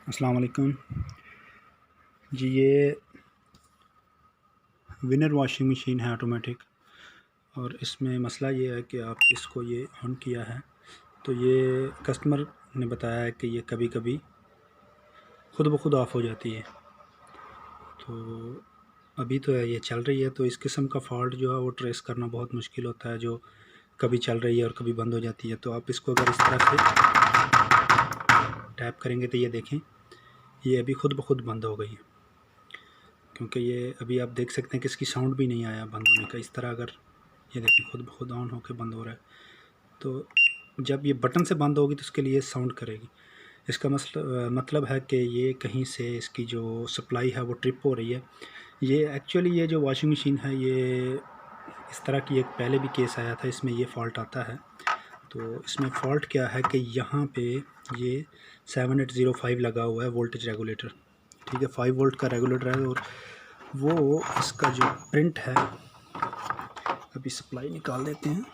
अस्सलाम वालेकुम जी। ये विनर वॉशिंग मशीन है ऑटोमेटिक, और इसमें मसला ये है कि आप इसको ये ऑन किया है तो ये कस्टमर ने बताया है कि ये कभी कभी खुद ब खुद ऑफ़ हो जाती है। तो अभी तो ये चल रही है, तो इस किस्म का फ़ॉल्ट जो है वो ट्रेस करना बहुत मुश्किल होता है, जो कभी चल रही है और कभी बंद हो जाती है। तो आप इसको अगर इस तरह से टैप करेंगे तो ये देखें, ये अभी खुद ब खुद बंद हो गई है, क्योंकि ये अभी आप देख सकते हैं कि इसकी साउंड भी नहीं आया बंद होने का। इस तरह अगर ये देखें खुद ब खुद ऑन होकर बंद हो रहा है, तो जब ये बटन से बंद होगी तो इसके लिए साउंड करेगी। इसका मतलब है कि ये कहीं से इसकी जो सप्लाई है वो ट्रिप हो रही है। ये एक्चुअली ये जो वॉशिंग मशीन है ये इस तरह की एक पहले भी केस आया था, इसमें ये फ़ॉल्ट आता है। तो इसमें फ़ॉल्ट क्या है कि यहाँ पे ये 7805 लगा हुआ है वोल्टेज रेगुलेटर, ठीक है, 5 वोल्ट का रेगुलेटर है। और वो इसका जो प्रिंट है, अभी सप्लाई निकाल देते हैं,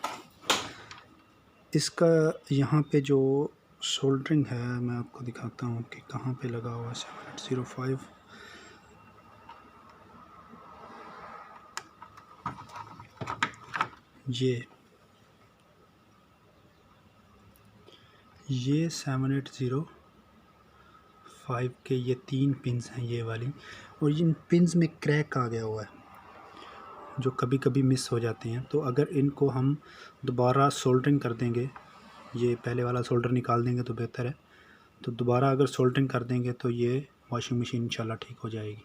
इसका यहाँ पे जो सोल्डरिंग है मैं आपको दिखाता हूँ कि कहाँ पे लगा हुआ है। 7805 ये 7805 के ये 3 पिन्स हैं ये वाली, और इन पिन्स में क्रैक आ गया हुआ है जो कभी कभी मिस हो जाते हैं। तो अगर इनको हम दोबारा सोल्डरिंग कर देंगे, ये पहले वाला सोल्डर निकाल देंगे तो बेहतर है। तो दोबारा अगर सोल्डरिंग कर देंगे तो ये वॉशिंग मशीन इंशाल्लाह ठीक हो जाएगी।